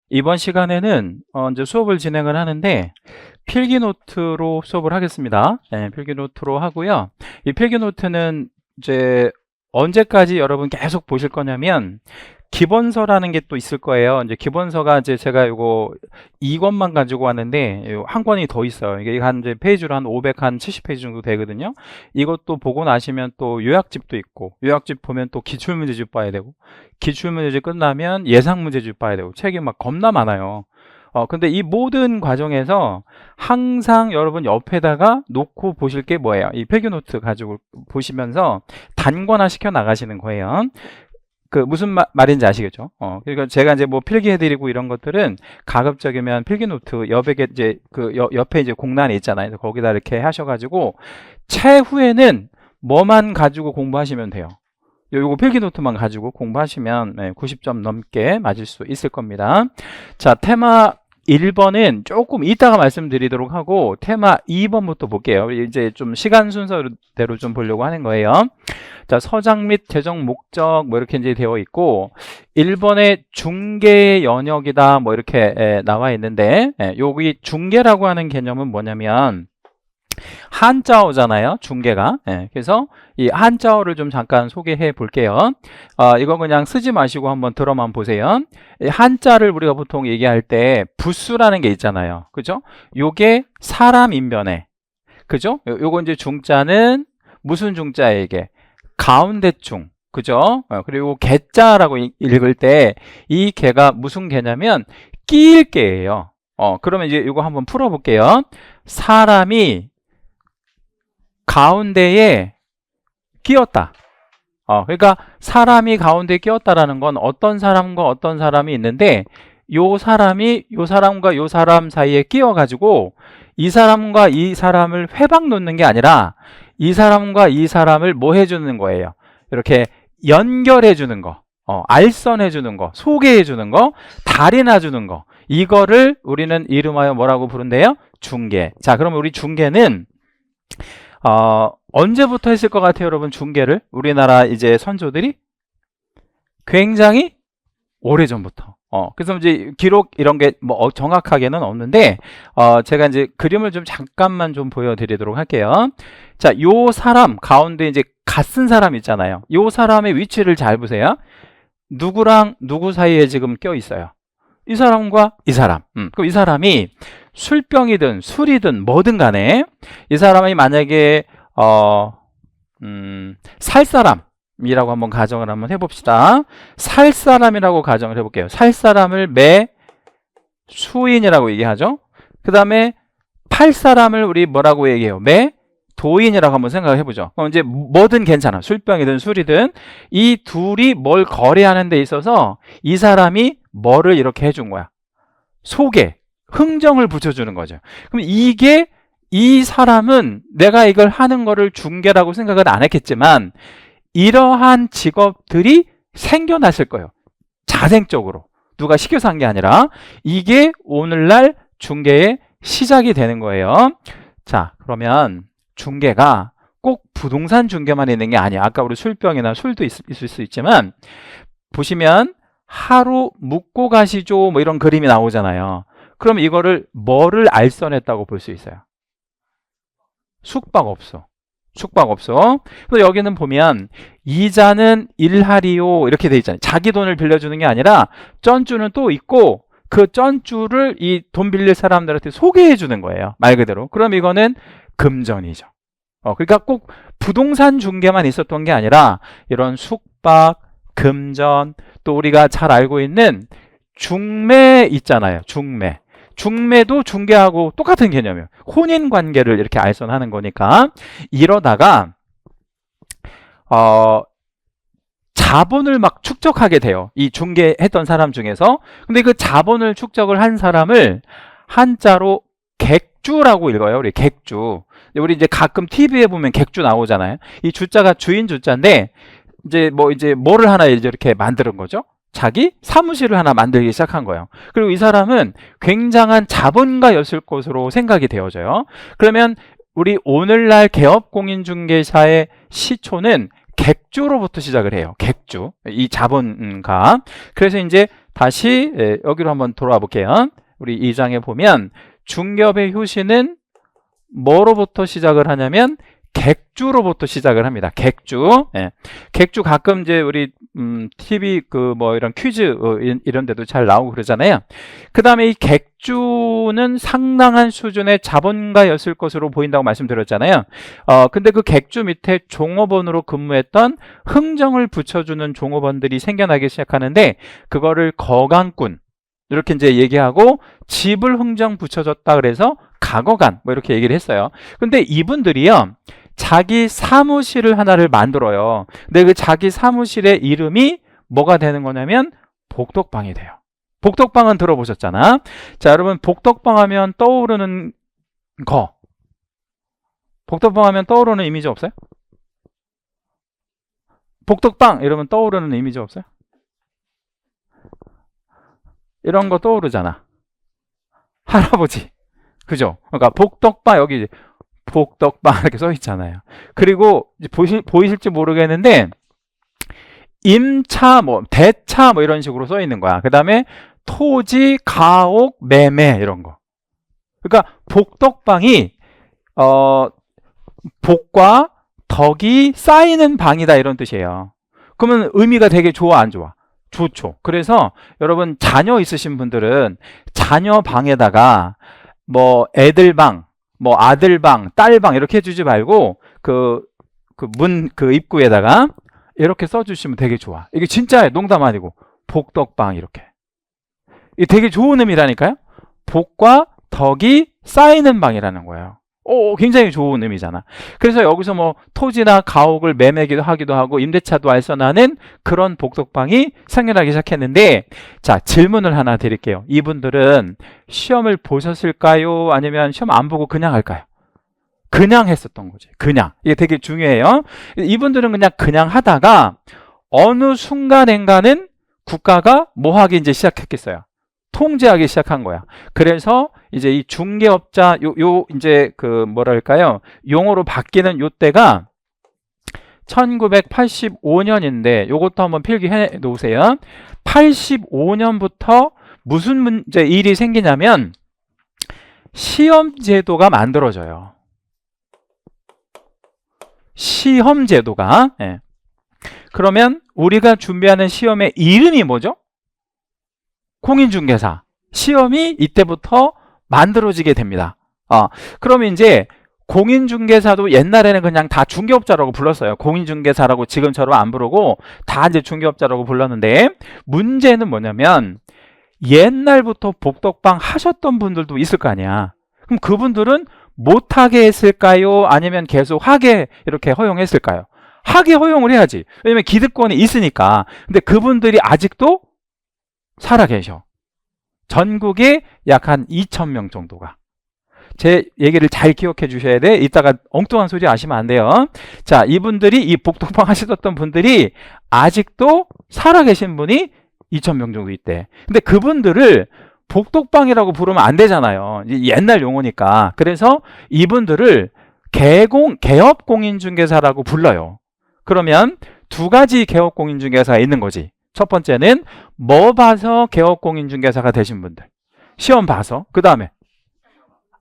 이번 시간에는 이제 수업을 진행을 하는데 필기노트로 수업을 하겠습니다. 네, 필기노트로 하고요. 이 필기노트는 이제 언제까지 여러분 계속 보실 거냐면 기본서라는 게 또 있을 거예요. 이제 기본서가 이제 제가 요거 2권만 가지고 왔는데 한 권이 더 있어요. 이게 한 이제 페이지로 한 570페이지 정도 되거든요. 이것도 보고 나시면 또 요약집도 있고, 요약집 보면 또 기출문제집 봐야 되고, 기출문제집 끝나면 예상문제집 봐야 되고, 책이 막 겁나 많아요. 근데 이 모든 과정에서 항상 여러분 옆에다가 놓고 보실 게 뭐예요? 이 필기노트 가지고 보시면서 단권화 시켜 나가시는 거예요. 그 무슨 말인지 아시겠죠? 그러니까 제가 이제 뭐 필기해드리고 이런 것들은 가급적이면 필기노트 옆에 이제 옆에 이제 공란이 있잖아요. 그래서 거기다 이렇게 하셔가지고 최후에는 뭐만 가지고 공부하시면 돼요. 요거 필기노트만 가지고 공부하시면 90점 넘게 맞을 수 있을 겁니다. 자, 테마 1번은 조금 이따가 말씀드리도록 하고 테마 2번부터 볼게요. 이제 좀 시간 순서대로 좀 보려고 하는 거예요. 자, 서장 및 재정 목적 뭐 이렇게 이제 되어 있고 1번에 중개 연역이다 뭐 이렇게 나와 있는데 여기 중개라고 하는 개념은 뭐냐면 한자어잖아요, 중개가. 그래서 이 한자어를 좀 잠깐 소개해 볼게요. 이거 그냥 쓰지 마시고 한번 들어만 보세요. 이 한자를 우리가 보통 얘기할 때 부수라는 게 있잖아요. 그죠? 요게 사람 인변에. 그죠? 요거 이제 중자는 무슨 중자에 이게? 가운데 중. 그죠? 그리고 개자라고 읽을 때 이 개가 무슨 개냐면 끼일 개예요. 그러면 이제 이거 한번 풀어 볼게요. 사람이 가운데에 끼었다. 그러니까 사람이 가운데에 끼었다라는 건 어떤 사람과 어떤 사람이 있는데 요 사람이 요 사람과 요 사람 사이에 끼어가지고 이 사람과 이 사람을 회방 놓는 게 아니라 이 사람과 이 사람을 뭐 해주는 거예요? 이렇게 연결해 주는 거, 알선해 주는 거, 소개해 주는 거, 달인해 주는 거. 이거를 우리는 이름하여 뭐라고 부른대요? 중개. 자, 그러면 우리 중개는 언제부터 했을 것 같아요, 여러분? 중개를 우리나라 이제 선조들이 굉장히 오래전부터. 그래서 이제 기록 이런 게 뭐 정확하게는 없는데 제가 이제 그림을 좀 잠깐만 좀 보여드리도록 할게요. 자, 요 사람 가운데 이제 같은 사람 있잖아요. 요 사람의 위치를 잘 보세요. 누구랑 누구 사이에 지금 껴 있어요? 이 사람과 이 사람. 그럼 이 사람이 술병이든 술이든 뭐든 간에 이 사람이 만약에 살 사람이라고 한번 가정을 한번 해봅시다. 살 사람이라고 가정을 해볼게요. 살 사람을 매 수인이라고 얘기하죠. 그 다음에 팔 사람을 우리 뭐라고 얘기해요? 매 도인이라고 한번 생각을 해보죠. 그럼 이제 뭐든 괜찮아. 술병이든 술이든 이 둘이 뭘 거래하는 데 있어서 이 사람이 뭐를 이렇게 해준 거야? 소개, 흥정을 붙여주는 거죠. 그럼 이게 이 사람은 내가 이걸 하는 거를 중개라고 생각은 안 했겠지만 이러한 직업들이 생겨났을 거예요. 자생적으로. 누가 시켜서 한 게 아니라 이게 오늘날 중개의 시작이 되는 거예요. 자, 그러면 중개가 꼭 부동산 중개만 있는 게 아니야. 아까 우리 술병이나 술도 있을 수 있지만 보시면 하루 묵고 가시죠 뭐 이런 그림이 나오잖아요. 그럼 이거를 뭐를 알선했다고 볼 수 있어요? 숙박업소. 숙박업소. 그래서 여기는 보면 이자는 일하리요 이렇게 돼 있잖아요. 자기 돈을 빌려주는 게 아니라 쩐주는 또 있고 그 쩐주를 이 돈 빌릴 사람들한테 소개해 주는 거예요. 말 그대로. 그럼 이거는 금전이죠. 그러니까 꼭 부동산 중개만 있었던 게 아니라 이런 숙박, 금전, 또 우리가 잘 알고 있는 중매 있잖아요. 중매. 중매도 중개하고 똑같은 개념이에요. 혼인관계를 이렇게 알선하는 거니까 이러다가 자본을 막 축적하게 돼요. 이 중개했던 사람 중에서. 근데 그 자본을 축적을 한 사람을 한자로 객주라고 읽어요. 우리 객주. 우리 이제 가끔 TV에 보면 객주 나오잖아요. 이 주자가 주인 주자인데 이제 뭐를 하나 이렇게 만드는 거죠. 자기 사무실을 하나 만들기 시작한 거예요. 그리고 이 사람은 굉장한 자본가였을 것으로 생각이 되어져요. 그러면 우리 오늘날 개업공인중개사의 시초는 객주로부터 시작을 해요. 객주, 이 자본가. 그래서 이제 다시 여기로 한번 돌아와 볼게요. 우리 2장에 보면 중개업의 효시는 뭐로부터 시작을 하냐면 객주로부터 시작을 합니다. 객주. 객주 가끔 이제 우리 TV 이런 퀴즈 이런 데도 잘 나오고 그러잖아요. 그다음에 이 객주는 상당한 수준의 자본가였을 것으로 보인다고 말씀드렸잖아요. 근데 그 객주 밑에 종업원으로 근무했던 흥정을 붙여주는 종업원들이 생겨나기 시작하는데 그거를 거강꾼 이렇게 이제 얘기하고 집을 흥정 붙여줬다 그래서 가거간 뭐 이렇게 얘기를 했어요. 근데 이분들이요. 자기 사무실을 하나를 만들어요. 근데 그 자기 사무실의 이름이 뭐가 되는 거냐면 복덕방이 돼요. 복덕방은 들어보셨잖아. 자, 여러분 복덕방 하면 떠오르는 거. 복덕방 하면 떠오르는 이미지 없어요? 복덕방 이러면 떠오르는 이미지 없어요? 이런 거 떠오르잖아. 할아버지. 그죠? 그러니까 복덕방 여기 복덕방 이렇게 써 있잖아요. 그리고 보이실지 모르겠는데 임차 뭐 대차 뭐 이런 식으로 써 있는 거야. 그 다음에 토지, 가옥, 매매 이런 거. 그러니까 복덕방이 복과 덕이 쌓이는 방이다 이런 뜻이에요. 그러면 의미가 되게 좋아 안 좋아? 좋죠. 그래서 여러분 자녀 있으신 분들은 자녀 방에다가 뭐 애들방 뭐 아들방, 딸방 이렇게 해주지 말고 문 입구에다가 이렇게 써주시면 되게 좋아. 이게 진짜 농담 아니고 복덕방 이렇게. 이게 되게 좋은 의미라니까요. 복과 덕이 쌓이는 방이라는 거예요. 굉장히 좋은 의미잖아. 그래서 여기서 뭐 토지나 가옥을 매매기도 하기도 하고 임대차도 알선하는 그런 복덕방이 생겨나기 시작했는데 자, 질문을 하나 드릴게요. 이분들은 시험을 보셨을까요? 아니면 시험 안 보고 그냥 할까요? 그냥 했었던 거지. 그냥. 이게 되게 중요해요. 이분들은 그냥 하다가 어느 순간인가는 국가가 뭐 하기 이제 시작했겠어요? 통제하기 시작한 거야. 그래서 이제 이 중개업자 이제 뭐랄까요? 용어로 바뀌는 요 때가 1985년인데 요것도 한번 필기해 놓으세요. 85년부터 무슨 일이 생기냐면 시험제도가 만들어져요. 시험제도가. 그러면 우리가 준비하는 시험의 이름이 뭐죠? 공인중개사. 시험이 이때부터 만들어지게 됩니다. 그러면 이제 공인중개사도 옛날에는 그냥 다 중개업자라고 불렀어요. 공인중개사라고 지금처럼 안 부르고 다 이제 중개업자라고 불렀는데 문제는 뭐냐면 옛날부터 복덕방 하셨던 분들도 있을 거 아니야. 그럼 그분들은 못하게 했을까요? 아니면 계속 하게 이렇게 허용했을까요? 하게 허용을 해야지. 왜냐면 기득권이 있으니까. 근데 그분들이 아직도 살아계셔. 전국에 약 한 2,000명 정도가. 제 얘기를 잘 기억해 주셔야 돼. 이따가 엉뚱한 소리 하시면 안 돼요. 자, 이분들이 이 복덕방 하시던 분들이 아직도 살아계신 분이 2,000명 정도 있대. 근데 그분들을 복덕방이라고 부르면 안 되잖아요. 옛날 용어니까. 그래서 이분들을 개업공인중개사라고 불러요. 그러면 두 가지 개업공인중개사가 있는 거지. 첫 번째는 뭐 봐서 개업공인중개사가 되신 분들. 시험 봐서. 그 다음에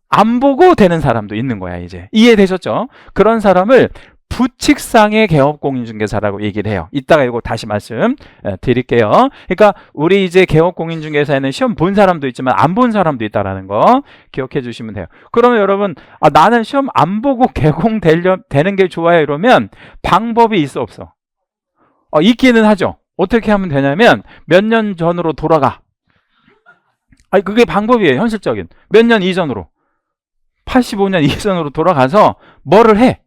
안 보고 되는 사람도 있는 거야 이제. 이해되셨죠? 그런 사람을 부칙상의 개업공인중개사라고 얘기를 해요. 이따가 이거 다시 말씀 드릴게요. 그러니까 우리 이제 개업공인중개사에는 시험 본 사람도 있지만 안 본 사람도 있다는 거 기억해 주시면 돼요. 그러면 여러분 나는 시험 안 보고 개공되는 게 좋아요 이러면 방법이 있어 없어? 있기는 하죠. 어떻게 하면 되냐면 몇 년 전으로 돌아가. 그게 방법이에요. 현실적인. 몇 년 이전으로. 85년 이전으로 돌아가서 뭐를 해?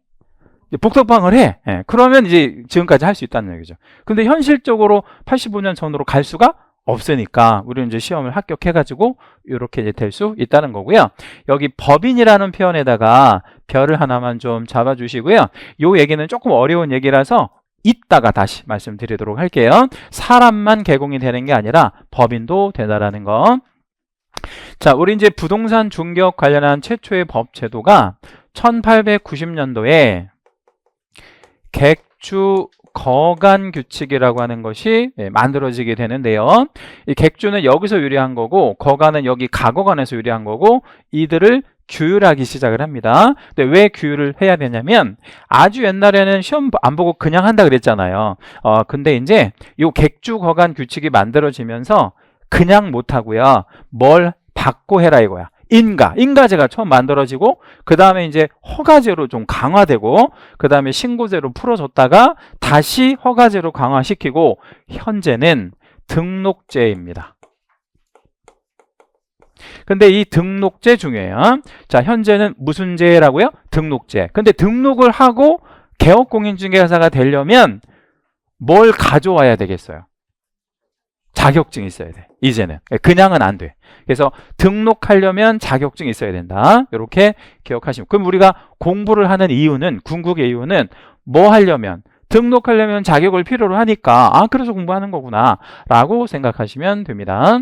복덕방을 해. 그러면 이제 지금까지 할 수 있다는 얘기죠. 근데 현실적으로 85년 전으로 갈 수가 없으니까 우리는 이제 시험을 합격해가지고 이렇게 이제 될 수 있다는 거고요. 여기 법인이라는 표현에다가 별을 하나만 좀 잡아주시고요. 요 얘기는 조금 어려운 얘기라서 이따가 다시 말씀드리도록 할게요. 사람만 개공이 되는 게 아니라 법인도 되다라는 거. 자, 우리 이제 부동산 중개업 관련한 최초의 법 제도가 1890년도에 객주 거간 규칙이라고 하는 것이 만들어지게 되는데요. 이 객주는 여기서 유래한 거고 거간은 여기 가거간에서 유래한 거고 이들을 규율하기 시작을 합니다. 근데 왜 규율을 해야 되냐면 아주 옛날에는 시험 안 보고 그냥 한다 그랬잖아요. 근데 이제 요 객주 거간 규칙이 만들어지면서 그냥 못 하고요. 뭘 받고 해라 이거야. 인가제가 처음 만들어지고 그 다음에 이제 허가제로 좀 강화되고 그 다음에 신고제로 풀어줬다가 다시 허가제로 강화시키고 현재는 등록제입니다. 근데 이 등록제 중요해요. 자, 현재는 무슨 제라고요? 등록제. 근데 등록을 하고 개업공인중개사가 되려면 뭘 가져와야 되겠어요? 자격증이 있어야 돼. 이제는. 그냥은 안 돼. 그래서 등록하려면 자격증이 있어야 된다. 이렇게 기억하시면. 그럼 우리가 공부를 하는 이유는, 궁극의 이유는 뭐 하려면? 등록하려면 자격을 필요로 하니까 그래서 공부하는 거구나 라고 생각하시면 됩니다.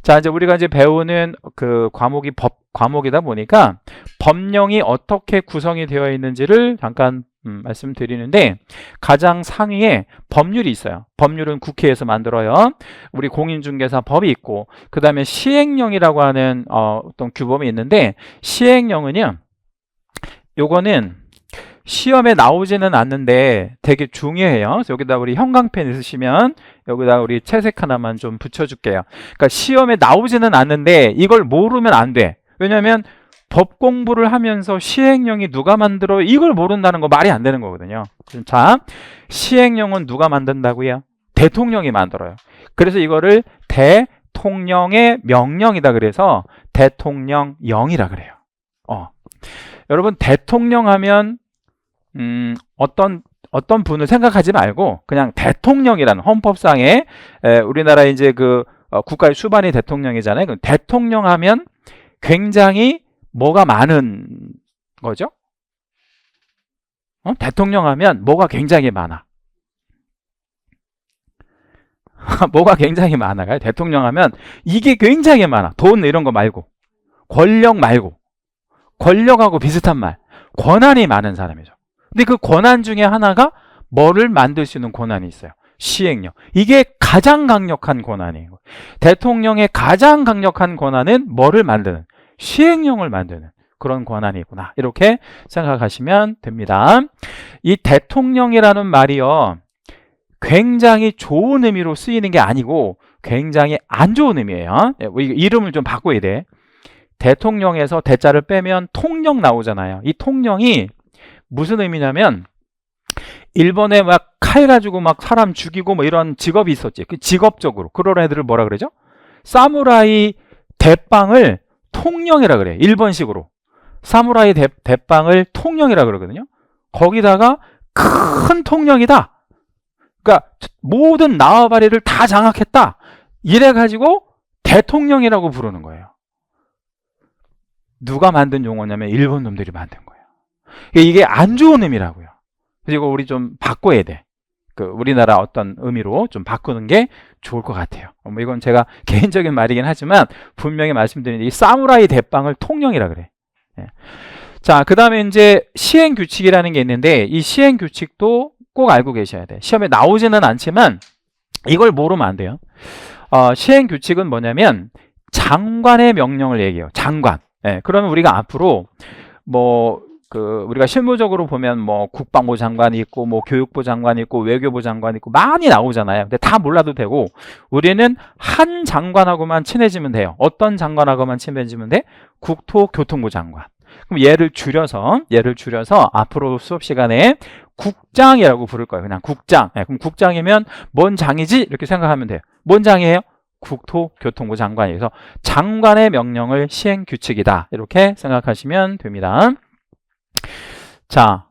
자, 이제 우리가 이제 배우는 그 과목이 법 과목이다 보니까 법령이 어떻게 구성이 되어 있는지를 잠깐 말씀드리는데 가장 상위에 법률이 있어요. 법률은 국회에서 만들어요. 우리 공인중개사 법이 있고 그 다음에 시행령이라고 하는 어떤 규범이 있는데 시행령은요, 요거는 시험에 나오지는 않는데 되게 중요해요. 그래서 여기다 우리 형광펜 있으시면 여기다 우리 채색 하나만 좀 붙여줄게요. 그러니까 시험에 나오지는 않는데 이걸 모르면 안 돼. 왜냐하면 법 공부를 하면서 시행령이 누가 만들어 이걸 모른다는 거 말이 안 되는 거거든요. 자, 시행령은 누가 만든다고요? 대통령이 만들어요. 그래서 이거를 대통령의 명령이다 그래서 대통령령이라 그래요. 여러분 대통령 하면 어떤 분을 생각하지 말고 그냥 대통령이라는 헌법상에 우리나라 이제 그 국가의 수반이 대통령이잖아요. 그럼 대통령 하면 굉장히 뭐가 많은 거죠? 대통령 하면 뭐가 굉장히 많아. 뭐가 굉장히 많아요. 대통령 하면 이게 굉장히 많아. 돈 이런 거 말고 권력 말고 권력하고 비슷한 말 권한이 많은 사람이죠. 근데 그 권한 중에 하나가 뭐를 만들 수 있는 권한이 있어요. 시행령. 이게 가장 강력한 권한이에요. 대통령의 가장 강력한 권한은 뭐를 만드는? 시행령을 만드는 그런 권한이구나. 이렇게 생각하시면 됩니다. 이 대통령이라는 말이요, 굉장히 좋은 의미로 쓰이는 게 아니고 굉장히 안 좋은 의미예요. 이름을 좀 바꿔야 돼. 대통령에서 대자를 빼면 통령 나오잖아요. 이 통령이 무슨 의미냐면 일본에 막 칼 가지고 막 사람 죽이고 뭐 이런 직업이 있었지. 그 직업적으로 그런 애들을 뭐라 그러죠? 사무라이 대빵을 통령이라 그래. 일본식으로 사무라이 대빵을 통령이라 그러거든요. 거기다가 큰 통령이다. 그러니까 모든 나와바리를 다 장악했다. 이래 가지고 대통령이라고 부르는 거예요. 누가 만든 용어냐면 일본 놈들이 만든 거예요. 이게 안 좋은 의미라고요. 그리고 우리 좀 바꿔야 돼. 우리나라 어떤 의미로 좀 바꾸는 게 좋을 것 같아요. 뭐 이건 제가 개인적인 말이긴 하지만 분명히 말씀드리는데 이 사무라이 대빵을 통령이라 그래. 자, 그 다음에 이제 시행규칙이라는 게 있는데 이 시행규칙도 꼭 알고 계셔야 돼. 시험에 나오지는 않지만 이걸 모르면 안 돼요. 시행규칙은 뭐냐면 장관의 명령을 얘기해요. 장관. 그러면 우리가 앞으로 우리가 실무적으로 보면 뭐 국방부 장관이 있고 뭐 교육부 장관이 있고 외교부 장관이 있고 많이 나오잖아요. 근데 다 몰라도 되고 우리는 한 장관하고만 친해지면 돼요. 어떤 장관하고만 친해지면 돼? 국토교통부 장관. 그럼 얘를 줄여서 앞으로 수업 시간에 국장이라고 부를 거예요. 그냥 국장. 그럼 국장이면 뭔 장이지? 이렇게 생각하면 돼요. 뭔 장이에요? 국토교통부 장관이에요. 그래서 장관의 명령을 시행규칙이다. 이렇게 생각하시면 됩니다. 자,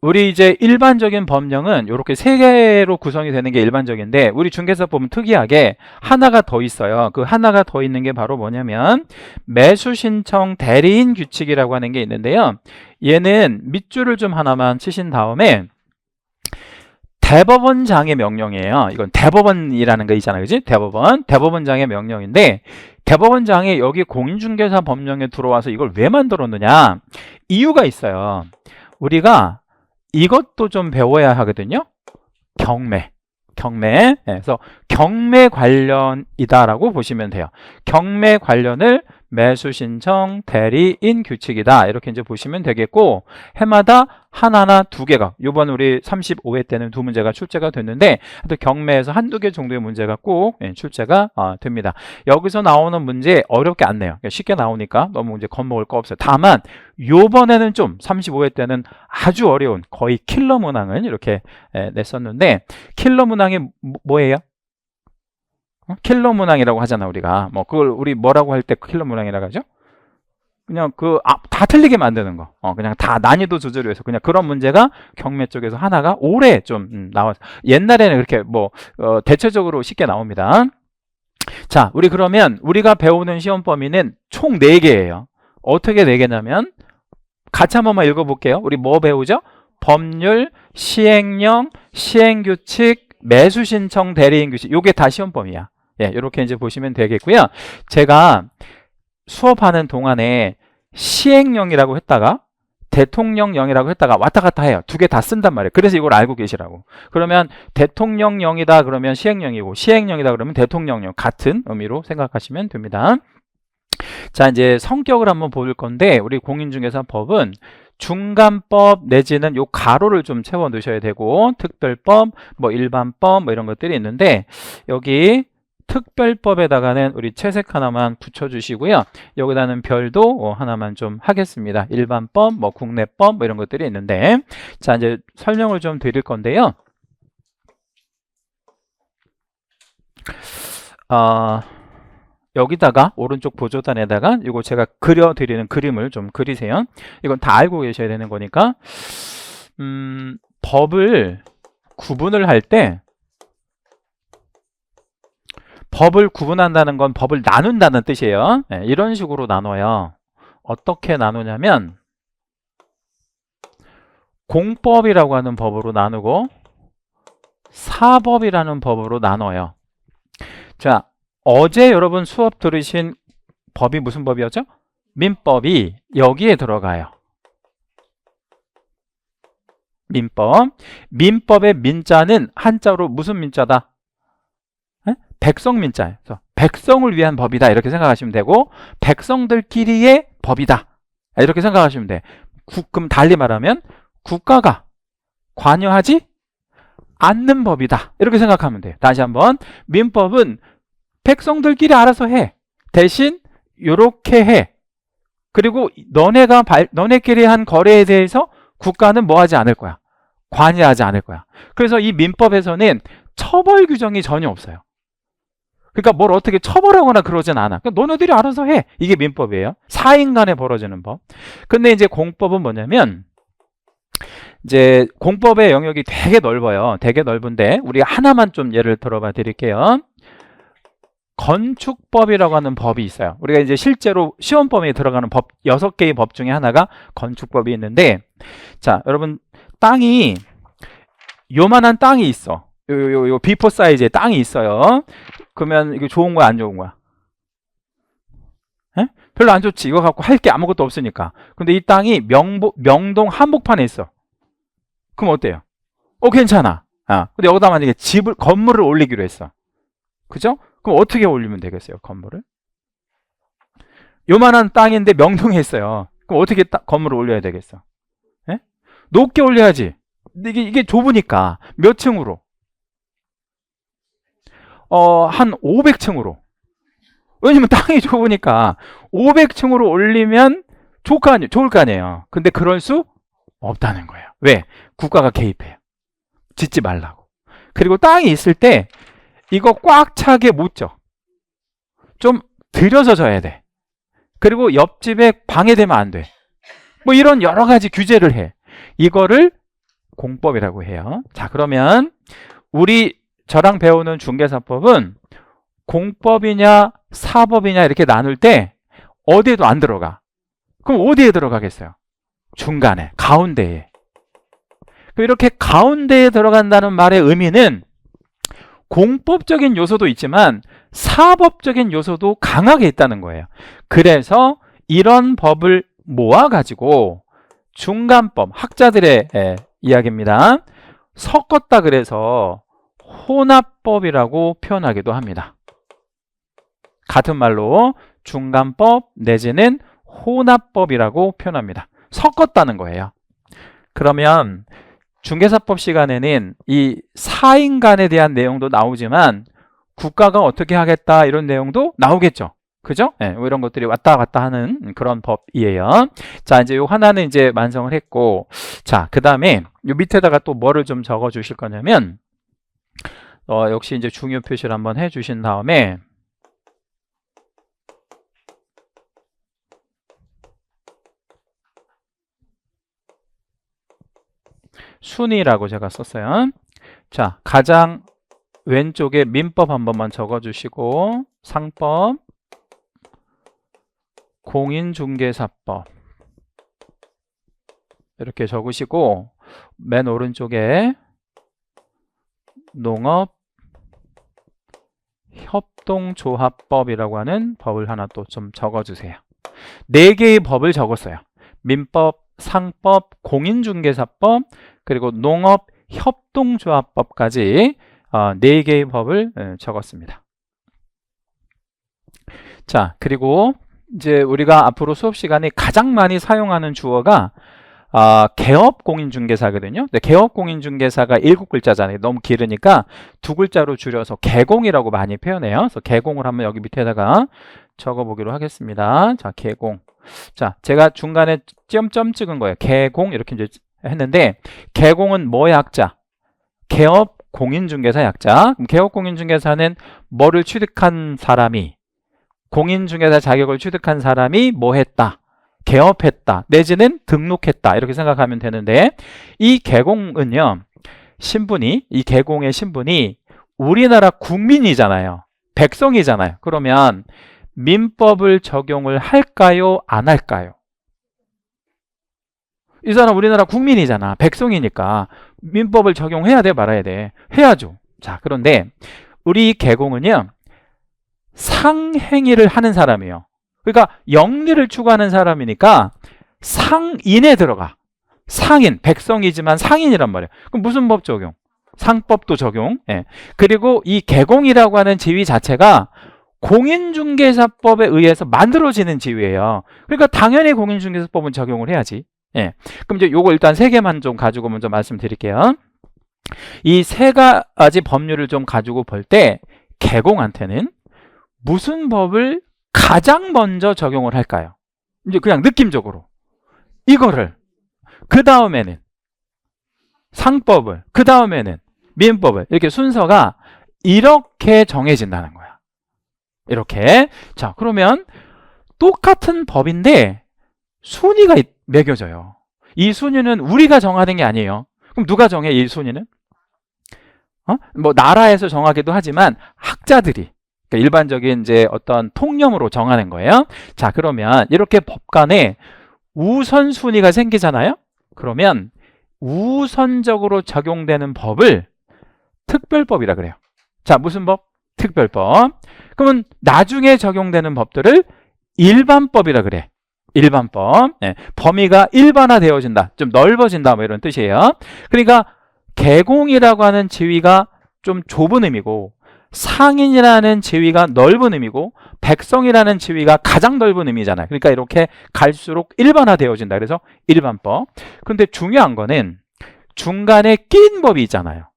우리 이제 일반적인 법령은 이렇게 세 개로 구성이 되는 게 일반적인데 우리 중개사 보면 특이하게 하나가 더 있어요. 그 하나가 더 있는 게 바로 뭐냐면 매수신청 대리인 규칙이라고 하는 게 있는데요. 얘는 밑줄을 좀 하나만 치신 다음에 대법원장의 명령이에요. 이건 대법원이라는 거 있잖아요. 그지? 대법원장의 명령인데 대법원장이 여기 공인중개사 법령에 들어와서 이걸 왜 만들었느냐? 이유가 있어요. 우리가 이것도 좀 배워야 하거든요. 경매. 그래서 경매 관련이다라고 보시면 돼요. 경매 관련을 매수 신청 대리인 규칙이다. 이렇게 이제 보시면 되겠고, 해마다 하나나 두 개가, 요번 우리 35회 때는 두 문제가 출제가 됐는데, 또 경매에서 한두 개 정도의 문제가 꼭 출제가 됩니다. 여기서 나오는 문제 어렵게 안 내요. 쉽게 나오니까 너무 이제 겁먹을 거 없어요. 다만 요번에는 좀 35회 때는 아주 어려운 거의 킬러 문항을 이렇게 냈었는데, 킬러 문항이 뭐예요? 킬러 문항이라고 하잖아, 우리가. 뭐 그걸 우리 뭐라고 할 때 킬러 문항이라고 하죠? 그냥 다 틀리게 만드는 거. 그냥 다 난이도 조절을 해서 그냥 그런 문제가 경매 쪽에서 하나가 올해 좀 나와서, 옛날에는 그렇게 대체적으로 쉽게 나옵니다. 자, 우리 그러면 우리가 배우는 시험 범위는 총 4개예요. 어떻게 4개냐면 같이 한 번만 읽어볼게요. 우리 뭐 배우죠? 법률, 시행령, 시행규칙, 매수신청, 대리인 규칙. 요게 다 시험 범위야. 예, 이렇게 이제 보시면 되겠고요. 제가 수업하는 동안에 시행령이라고 했다가 대통령령이라고 했다가 왔다 갔다 해요. 두 개 다 쓴단 말이에요. 그래서 이걸 알고 계시라고. 그러면 대통령령이다 그러면 시행령이고, 시행령이다 그러면 대통령령, 같은 의미로 생각하시면 됩니다. 자, 이제 성격을 한번 볼 건데, 우리 공인중개사법은 중간법 내지는 요 가로를 좀 채워 넣으셔야 되고, 특별법, 일반법 이런 것들이 있는데, 여기 특별법에다가는 우리 채색 하나만 붙여주시고요. 여기다는 별도 하나만 좀 하겠습니다. 일반법, 국내법 이런 것들이 있는데, 자, 이제 설명을 좀 드릴 건데요. 여기다가 오른쪽 보조단에다가 이거 제가 그려드리는 그림을 좀 그리세요. 이건 다 알고 계셔야 되는 거니까. 법을 구분을 할 때, 법을 구분한다는 건 법을 나눈다는 뜻이에요. 네, 이런 식으로 나눠요. 어떻게 나누냐면 공법이라고 하는 법으로 나누고 사법이라는 법으로 나눠요. 자, 어제 여러분 수업 들으신 법이 무슨 법이었죠? 민법이 여기에 들어가요. 민법의 민자는 한자로 무슨 민자다? 백성민자예요. 그래서 백성을 위한 법이다 이렇게 생각하시면 되고, 백성들끼리의 법이다 이렇게 생각하시면 돼. 그럼 달리 말하면 국가가 관여하지 않는 법이다 이렇게 생각하면 돼요. 다시 한번, 민법은 백성들끼리 알아서 해. 대신 요렇게 해. 그리고 너네끼리 한 거래에 대해서 국가는 뭐 하지 않을 거야? 관여하지 않을 거야. 그래서 이 민법에서는 처벌 규정이 전혀 없어요. 그러니까 뭘 어떻게 처벌하거나 그러진 않아. 그러니까 너네들이 알아서 해. 이게 민법이에요. 사인 간에 벌어지는 법. 근데 이제 공법은 뭐냐면, 이제 공법의 영역이 되게 넓어요. 되게 넓은데 우리 하나만 좀 예를 들어봐 드릴게요. 건축법이라고 하는 법이 있어요. 우리가 이제 실제로 시험 범위에 들어가는 법 6개의 법 중에 하나가 건축법이 있는데, 자, 여러분 땅이 요만한 땅이 있어. 요 B4 사이즈의 땅이 있어요. 그러면 이게 좋은 거야, 안 좋은 거야? 에? 별로 안 좋지. 이거 갖고 할 게 아무것도 없으니까. 근데 이 땅이 명동 한복판에 있어. 그럼 어때요? 괜찮아. 근데 여기다 만약에 건물을 올리기로 했어. 그죠? 그럼 어떻게 올리면 되겠어요, 건물을? 요만한 땅인데 명동에 있어요. 그럼 어떻게 건물을 올려야 되겠어? 에? 높게 올려야지. 이게 좁으니까. 몇 층으로? 한 500층으로. 왜냐면 땅이 좁으니까 500층으로 올리면 좋을 거 아니에요. 근데 그럴 수 없다는 거예요. 왜? 국가가 개입해요. 짓지 말라고. 그리고 땅이 있을 때 이거 꽉 차게 못 져. 좀 들여서 져야 돼. 그리고 옆집에 방해되면 안 돼. 뭐 이런 여러 가지 규제를 해. 이거를 공법이라고 해요. 자, 그러면 저랑 배우는 중개사법은 공법이냐 사법이냐 이렇게 나눌 때 어디에도 안 들어가. 그럼 어디에 들어가겠어요? 중간에, 가운데에. 이렇게 가운데에 들어간다는 말의 의미는 공법적인 요소도 있지만 사법적인 요소도 강하게 있다는 거예요. 그래서 이런 법을 모아가지고 중간법, 학자들의 이야기입니다. 섞었다 그래서 혼합법이라고 표현하기도 합니다. 같은 말로 중간법 내지는 혼합법이라고 표현합니다. 섞었다는 거예요. 그러면 중개사법 시간에는 이 사인간에 대한 내용도 나오지만 국가가 어떻게 하겠다 이런 내용도 나오겠죠. 그죠? 네, 이런 것들이 왔다 갔다 하는 그런 법이에요. 자, 이제 요 하나는 이제 완성을 했고, 자, 그 다음에 요 밑에다가 또 뭐를 좀 적어 주실 거냐면, 역시 이제 중요 표시를 한번 해 주신 다음에, 순위라고 제가 썼어요. 자, 가장 왼쪽에 민법 한 번만 적어 주시고, 상법, 공인중개사법 이렇게 적으시고, 맨 오른쪽에 농업협동조합법이라고 하는 법을 하나 또 좀 적어주세요. 4개의 법을 적었어요. 민법, 상법, 공인중개사법, 그리고 농업협동조합법까지 4개의 법을 적었습니다. 자, 그리고 이제 우리가 앞으로 수업 시간에 가장 많이 사용하는 주어가 개업공인중개사거든요. 근데 개업공인중개사가 7글자잖아요. 너무 길으니까 2글자로 줄여서 개공이라고 많이 표현해요. 그래서 개공을 한번 여기 밑에다가 적어보기로 하겠습니다. 자, 개공. 자, 제가 중간에 점점 찍은 거예요. 개공 이렇게 이제 했는데, 개공은 뭐의 약자? 개업공인중개사 약자. 그럼 개업공인중개사는 뭐를 취득한 사람이, 공인중개사 자격을 취득한 사람이 뭐 했다? 개업했다 내지는 등록했다 이렇게 생각하면 되는데, 이 개공은요, 신분이, 이 개공의 신분이 우리나라 국민이잖아요. 백성이잖아요. 그러면 민법을 적용을 할까요? 안 할까요? 이 사람 우리나라 국민이잖아. 백성이니까 민법을 적용해야 돼 말아야 돼? 해야죠. 자, 그런데 우리 개공은요, 상행위를 하는 사람이에요. 그러니까 영리를 추구하는 사람이니까 상인에 들어가. 상인, 백성이지만 상인이란 말이에요. 그럼 무슨 법 적용? 상법도 적용. 예. 그리고 이 개공이라고 하는 지위 자체가 공인중개사법에 의해서 만들어지는 지위예요. 그러니까 당연히 공인중개사법은 적용을 해야지. 예. 그럼 이제 요거 일단 3개만 좀 가지고 먼저 말씀드릴게요. 이 3가지 법률을 좀 가지고 볼 때 개공한테는 무슨 법을 가장 먼저 적용을 할까요? 이제 그냥 느낌적으로 이거를, 그 다음에는 상법을, 그 다음에는 민법을, 이렇게 순서가 이렇게 정해진다는 거야. 이렇게. 자, 그러면 똑같은 법인데 순위가 매겨져요. 이 순위는 우리가 정하는 게 아니에요. 그럼 누가 정해? 이 순위는? 뭐 나라에서 정하기도 하지만 학자들이, 그러니까 일반적인 이제 어떤 통념으로 정하는 거예요. 자, 그러면 이렇게 법 간에 우선순위가 생기잖아요. 그러면 우선적으로 적용되는 법을 특별법이라 그래요. 자, 무슨 법? 특별법. 그러면 나중에 적용되는 법들을 일반법이라 그래. 일반법. 네. 범위가 일반화되어진다, 좀 넓어진다, 뭐 이런 뜻이에요. 그러니까 개공이라고 하는 지위가 좀 좁은 의미고, 상인이라는 지위가 넓은 의미고, 백성이라는 지위가 가장 넓은 의미잖아요. 그러니까 이렇게 갈수록 일반화되어진다. 그래서 일반법. 그런데 중요한 거는 중간에 낀 법이 있잖아요.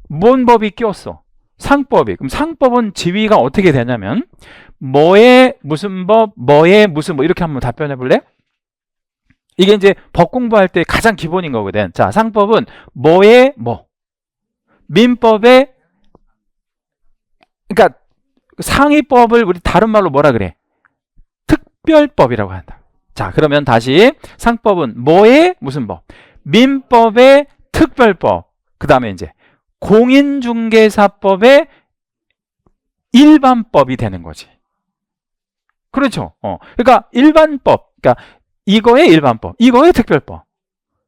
뭔 법이 꼈어? 상법이. 그럼 상법은 지위가 어떻게 되냐면 뭐의 무슨 법, 뭐의 무슨 뭐, 이렇게 한번 답변해 볼래? 이게 이제 법 공부할 때 가장 기본인 거거든. 자, 상법은 뭐의 뭐, 민법의, 그러니까 상위법을 우리 다른 말로 뭐라 그래? 특별법이라고 한다. 자, 그러면 다시 상법은 뭐의 무슨 법, 민법의 특별법, 그 다음에 이제 공인중개사법의 일반법이 되는 거지. 그렇죠? 그러니까 일반법, 그러니까 이거의 일반법, 이거의 특별법.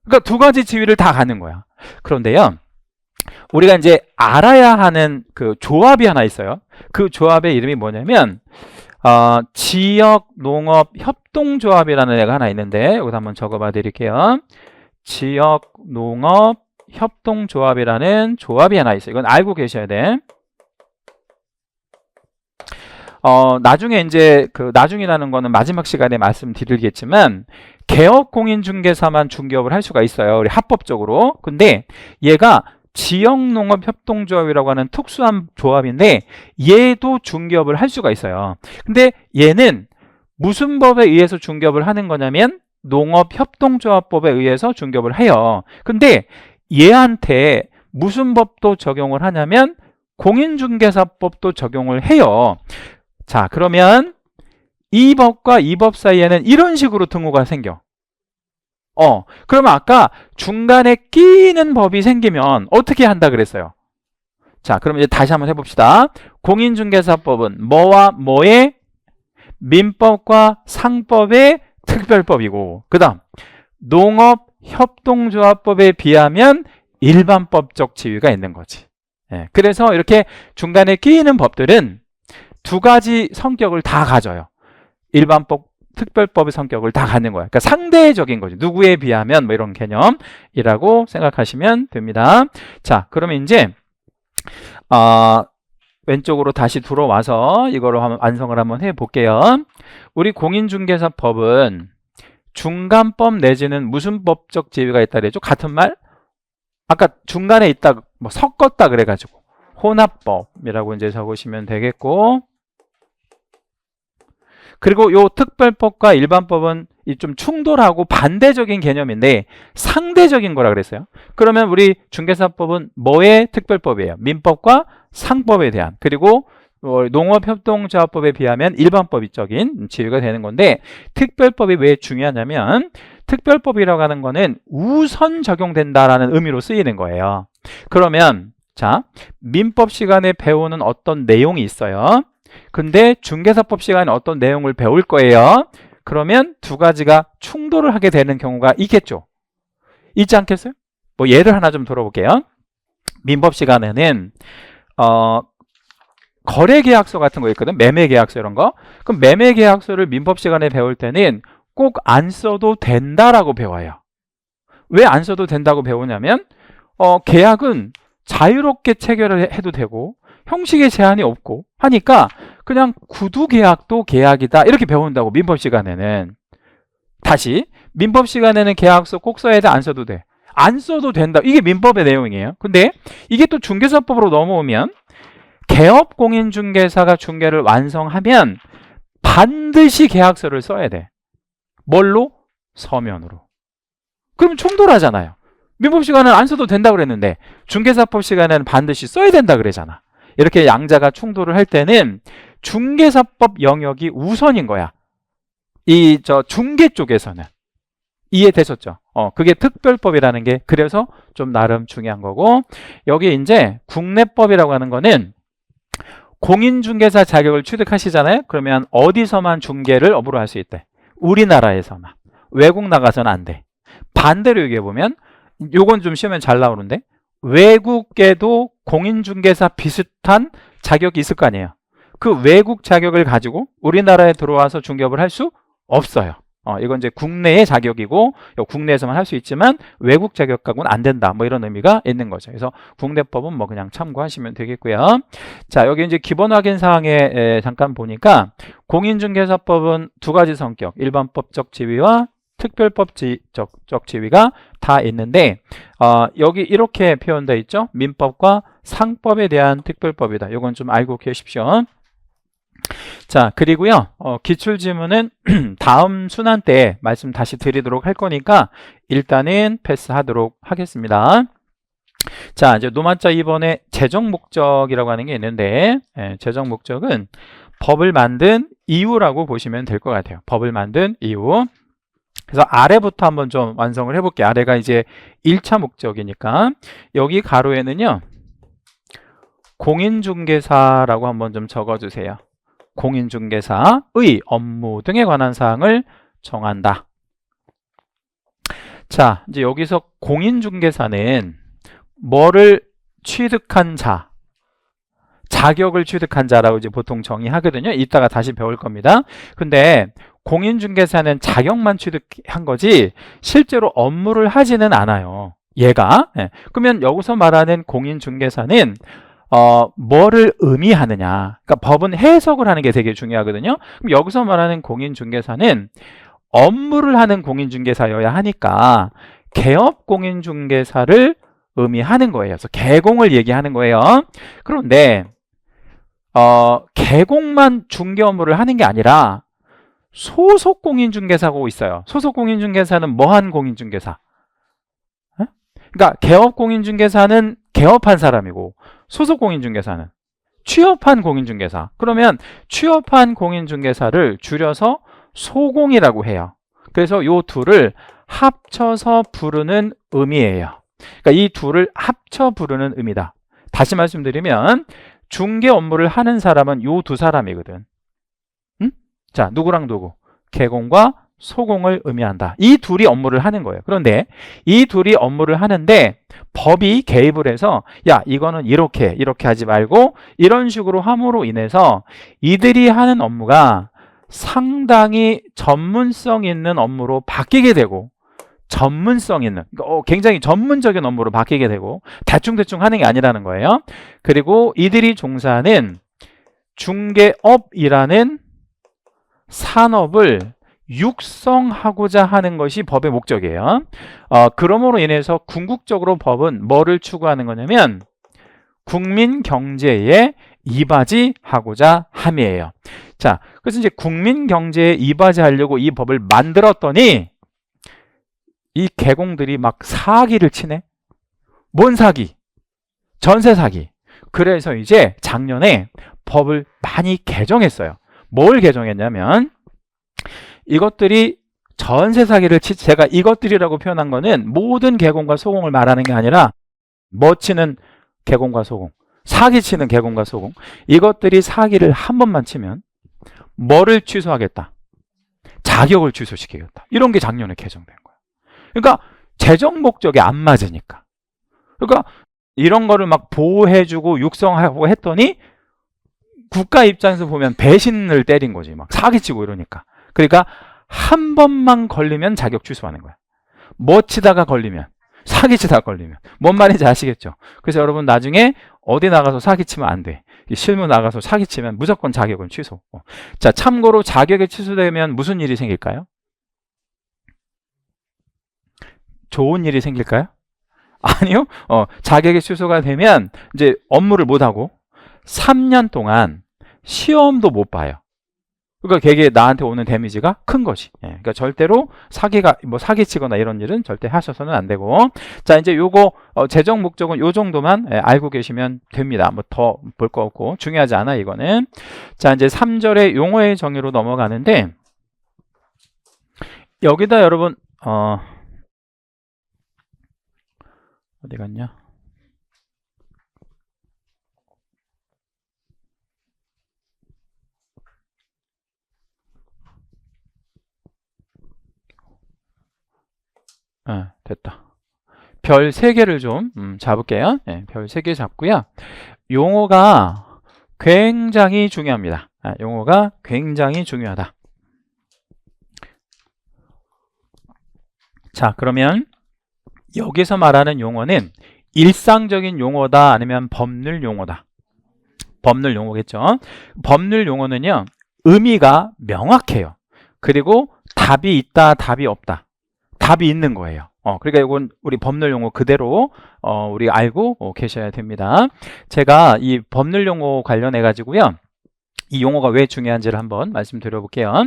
그러니까 2가지 지위를 다 가는 거야. 그런데요, 우리가 이제 알아야 하는 그 조합이 하나 있어요. 그 조합의 이름이 뭐냐면 지역농업협동조합이라는 애가 하나 있는데, 여기서 한번 적어봐 드릴게요. 지역농업협동조합. 농업협동조합이라는 조합이 하나 있어요. 이건 알고 계셔야 돼. 나중에 이제 나중이라는 거는 마지막 시간에 말씀드리겠지만 개업 공인중개사만 중개업을 할 수가 있어요. 우리 합법적으로. 근데 얘가 지역농업협동조합이라고 하는 특수한 조합인데 얘도 중개업을 할 수가 있어요. 근데 얘는 무슨 법에 의해서 중개업을 하는 거냐면 농업협동조합법에 의해서 중개업을 해요. 근데 얘한테 무슨 법도 적용을 하냐면 공인중개사법도 적용을 해요. 자, 그러면 이 법과 이 법 사이에는 이런 식으로 등호가 생겨. 그러면 아까 중간에 끼는 법이 생기면 어떻게 한다 그랬어요? 자, 그럼 이제 다시 한번 해봅시다. 공인중개사법은 뭐와 뭐의 민법과 상법의 특별법이고, 그 다음 농업협동조합법에 비하면 일반법적 지위가 있는 거지. 그래서 이렇게 중간에 끼이는 법들은 두 가지 성격을 다 가져요. 일반법, 특별법의 성격을 다 갖는 거야. 그러니까 상대적인 거죠. 누구에 비하면 뭐 이런 개념이라고 생각하시면 됩니다. 자, 그러면 이제 왼쪽으로 다시 들어와서 이거로 한번 완성을 한번 해볼게요. 우리 공인중개사법은 중간법 내지는 무슨 법적 지위가 있다 그랬죠? 같은 말? 아까 중간에 있다, 뭐 섞었다 그래가지고 혼합법이라고 이제 적으시면 되겠고, 그리고 요 특별법과 일반법은 좀 충돌하고 반대적인 개념인데 상대적인 거라 그랬어요. 그러면 우리 중개사법은 뭐의 특별법이에요? 민법과 상법에 대한, 그리고 농업협동조합법에 비하면 일반법적인 지위가 되는 건데, 특별법이 왜 중요하냐면 특별법이라고 하는 거는 우선 적용된다라는 의미로 쓰이는 거예요. 그러면 자, 민법 시간에 배우는 어떤 내용이 있어요. 근데 중개사법 시간에 어떤 내용을 배울 거예요. 그러면 두 가지가 충돌을 하게 되는 경우가 있겠죠. 있지 않겠어요? 뭐 예를 하나 좀 들어볼게요. 민법 시간에는 거래계약서 같은 거 있거든. 매매계약서 이런 거. 그럼 매매계약서를 민법 시간에 배울 때는 꼭 안 써도 된다라고 배워요. 왜 안 써도 된다고 배우냐면 계약은 자유롭게 체결을 해도 되고 형식의 제한이 없고 하니까 그냥 구두 계약도 계약이다 이렇게 배운다고. 민법 시간에는 다시 민법 시간에는 계약서 꼭 써야 돼, 안 써도 돼? 안 써도 된다. 이게 민법의 내용이에요. 근데 이게 또 중개사법으로 넘어오면 개업 공인중개사가 중개를 완성하면 반드시 계약서를 써야 돼. 뭘로? 서면으로. 그럼 충돌하잖아요. 민법 시간은 안 써도 된다 그랬는데 중개사법 시간에는 반드시 써야 된다 그러잖아. 이렇게 양자가 충돌을 할 때는 중개사법 영역이 우선인 거야. 중개 쪽에서는. 이해되셨죠? 그게 특별법이라는 게 그래서 좀 나름 중요한 거고, 여기 이제 국내법이라고 하는 거는 공인중개사 자격을 취득하시잖아요. 그러면 어디서만 중개를 업으로 할 수 있대? 우리나라에서만. 외국 나가서는 안 돼. 반대로 얘기해 보면, 요건 좀 시험에 잘 나오는데 외국에도 공인중개사 비슷한 자격이 있을 거 아니에요. 그 외국 자격을 가지고 우리나라에 들어와서 중개업을 할 수 없어요. 이건 이제 국내의 자격이고 국내에서만 할 수 있지만 외국 자격 갖고는 안 된다, 뭐 이런 의미가 있는 거죠. 그래서 국내법은 뭐 그냥 참고하시면 되겠고요. 자, 여기 이제 기본 확인 사항에 잠깐 보니까 공인중개사법은 두 가지 성격, 일반법적 지위와 특별법적 지위가 다 있는데 여기 이렇게 표현되어 있죠. 민법과 상법에 대한 특별법이다. 이건 좀 알고 계십시오. 자, 그리고요 기출지문은 다음 순환 때 말씀 다시 드리도록 할 거니까 일단은 패스하도록 하겠습니다. 자, 이제 노만자 2번에 재정 목적이라고 하는 게 있는데, 재정 목적은 법을 만든 이유라고 보시면 될 것 같아요. 법을 만든 이유. 그래서 아래부터 한번 좀 완성을 해볼게요. 아래가 이제 1차 목적이니까 여기 가로에는요 공인중개사라고 한번 좀 적어주세요. 공인중개사의 업무 등에 관한 사항을 정한다. 자, 이제 여기서 공인중개사는 뭐를 취득한 자, 자격을 취득한 자라고 이제 보통 정의하거든요. 이따가 다시 배울 겁니다. 근데 공인중개사는 자격만 취득한 거지 실제로 업무를 하지는 않아요. 얘가. 예. 그러면 여기서 말하는 공인중개사는 뭐를 의미하느냐. 그러니까 법은 해석을 하는 게 되게 중요하거든요. 그럼 여기서 말하는 공인중개사는 업무를 하는 공인중개사여야 하니까 개업 공인중개사를 의미하는 거예요. 그래서 개공을 얘기하는 거예요. 그런데 개공만 중개 업무를 하는 게 아니라 소속 공인중개사가 있어요. 소속 공인중개사는 뭐한 공인중개사? 그러니까 개업 공인중개사는 개업한 사람이고 소속 공인중개사는 취업한 공인중개사. 그러면 취업한 공인중개사를 줄여서 소공이라고 해요. 그래서 이 둘을 합쳐서 부르는 의미예요. 그러니까 이 둘을 합쳐 부르는 의미다. 다시 말씀드리면 중개 업무를 하는 사람은 이 두 사람이거든. 응? 자, 누구랑 누구? 개공과 소공을 의미한다. 이 둘이 업무를 하는 거예요. 그런데 이 둘이 업무를 하는데 법이 개입을 해서 야, 이거는 이렇게 하지 말고 이런 식으로 함으로 인해서 이들이 하는 업무가 상당히 전문성 있는 업무로 바뀌게 되고 전문성 있는, 굉장히 전문적인 업무로 바뀌게 되고 대충대충 하는 게 아니라는 거예요. 그리고 이들이 종사하는 중개업이라는 산업을 육성하고자 하는 것이 법의 목적이에요. 그러므로 인해서 궁극적으로 법은 뭐를 추구하는 거냐면 국민 경제에 이바지하고자 함이에요. 자, 그래서 이제 국민 경제에 이바지하려고 이 법을 만들었더니 이 개공들이 막 사기를 치네. 뭔 사기? 전세 사기. 그래서 이제 작년에 법을 많이 개정했어요. 뭘 개정했냐면 이것들이 전세 사기를 제가 이것들이라고 표현한 거는 모든 개공과 소공을 말하는 게 아니라 뭐 치는 개공과 소공, 사기 치는 개공과 소공, 이것들이 사기를 한 번만 치면 뭐를 취소하겠다? 자격을 취소시키겠다. 이런 게 작년에 개정된 거예요. 그러니까 재정 목적에 안 맞으니까. 그러니까 이런 거를 막 보호해주고 육성하고 했더니 국가 입장에서 보면 배신을 때린 거지. 막 사기치고 이러니까. 그러니까 한 번만 걸리면 자격 취소하는 거야. 뭐 치다가 걸리면, 사기치다가 걸리면. 뭔 말인지 아시겠죠? 그래서 여러분 나중에 어디 나가서 사기치면 안 돼. 실무 나가서 사기치면 무조건 자격은 취소. 자, 참고로 자격이 취소되면 무슨 일이 생길까요? 좋은 일이 생길까요? 아니요. 자격이 취소가 되면 이제 업무를 못하고 3년 동안 시험도 못 봐요. 그러니까 걔게 나한테 오는 데미지가 큰 것이. 그러니까 절대로 사기치거나 이런 일은 절대 하셔서는 안 되고. 자, 이제 요거 재정 목적은 요 정도만 알고 계시면 됩니다. 뭐 더 볼 거 없고 중요하지 않아 이거는. 자, 이제 3절의 용어의 정의로 넘어가는데 여기다 여러분 어디 갔냐? 됐다. 별 3개를 좀 잡을게요. 별 3개 잡고요. 용어가 굉장히 중요합니다. 용어가 굉장히 중요하다. 자, 그러면 여기서 말하는 용어는 일상적인 용어다 아니면 법률 용어다? 법률 용어겠죠. 법률 용어는요, 의미가 명확해요. 그리고 답이 있다, 답이 없다. 답이 있는 거예요. 그러니까 이건 우리 법률 용어 그대로 우리 알고 계셔야 됩니다. 제가 이 법률 용어 관련해 가지고요, 이 용어가 왜 중요한지를 한번 말씀드려 볼게요.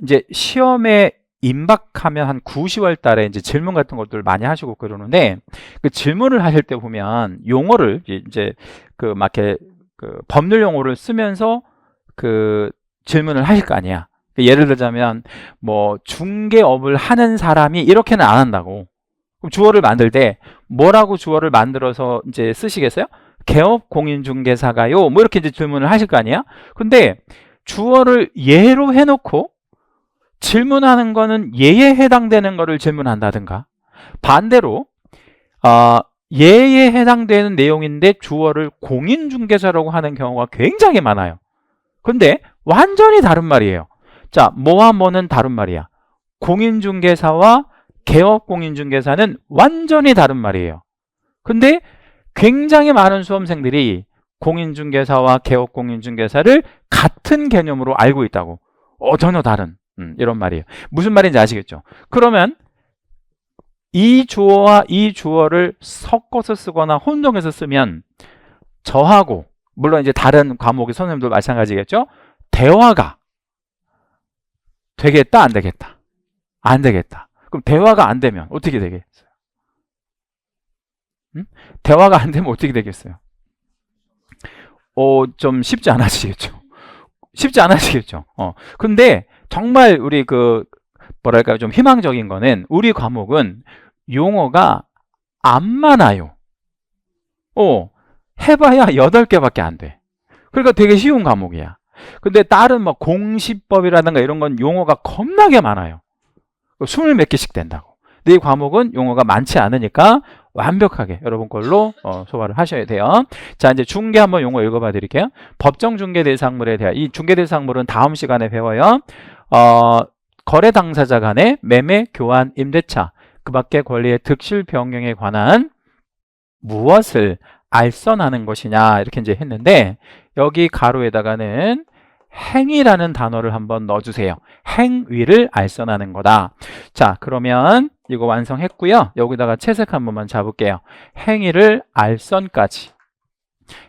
이제 시험에 임박하면 한 9, 10월 달에 이제 질문 같은 것들 많이 하시고 그러는데, 그 질문을 하실 때 보면 용어를 이제 막 이렇게 법률 용어를 쓰면서 질문을 하실 거 아니야. 예를 들자면 뭐 중개업을 하는 사람이 이렇게는 안 한다고. 그럼 주어를 만들 때 뭐라고 주어를 만들어서 이제 쓰시겠어요? 개업 공인중개사가요. 뭐 이렇게 이제 질문을 하실 거 아니야? 근데 주어를 예로 해놓고 질문하는 거는 예에 해당되는 거를 질문한다든가, 반대로 예에 해당되는 내용인데 주어를 공인중개사라고 하는 경우가 굉장히 많아요. 근데 완전히 다른 말이에요. 자, 뭐와 뭐는 다른 말이야. 공인중개사와 개업공인중개사는 완전히 다른 말이에요. 근데 굉장히 많은 수험생들이 공인중개사와 개업공인중개사를 같은 개념으로 알고 있다고. 전혀 다른 이런 말이에요. 무슨 말인지 아시겠죠? 그러면 이 주어와 이 주어를 섞어서 쓰거나 혼동해서 쓰면 저하고, 물론 이제 다른 과목의 선생님도 마찬가지겠죠? 대화가 되겠다, 안 되겠다? 안 되겠다. 그럼 대화가 안 되면 어떻게 되겠어요? 대화가 안 되면 어떻게 되겠어요? 좀 쉽지 않아지겠죠. 쉽지 않아지겠죠. 근데 정말 우리 뭐랄까요, 좀 희망적인 거는 우리 과목은 용어가 안 많아요. 해봐야 8개밖에 안 돼. 그러니까 되게 쉬운 과목이야. 근데 다른 뭐 공시법이라든가 이런 건 용어가 겁나게 많아요. 20몇 개씩 된다고. 근데 이 과목은 용어가 많지 않으니까 완벽하게 여러분 걸로 소화를 하셔야 돼요. 자, 이제 중개 한번 용어 읽어봐 드릴게요. 법정 중개 대상물에 대한, 이 중개 대상물은 다음 시간에 배워요. 거래 당사자 간의 매매, 교환, 임대차, 그 밖의 권리의 득실 변경에 관한 무엇을 알선하는 것이냐, 이렇게 이제 했는데, 여기 가로에다가는 행위라는 단어를 한번 넣어주세요. 행위를 알선하는 거다. 자, 그러면 이거 완성했고요. 여기다가 채색 한 번만 잡을게요. 행위를 알선까지.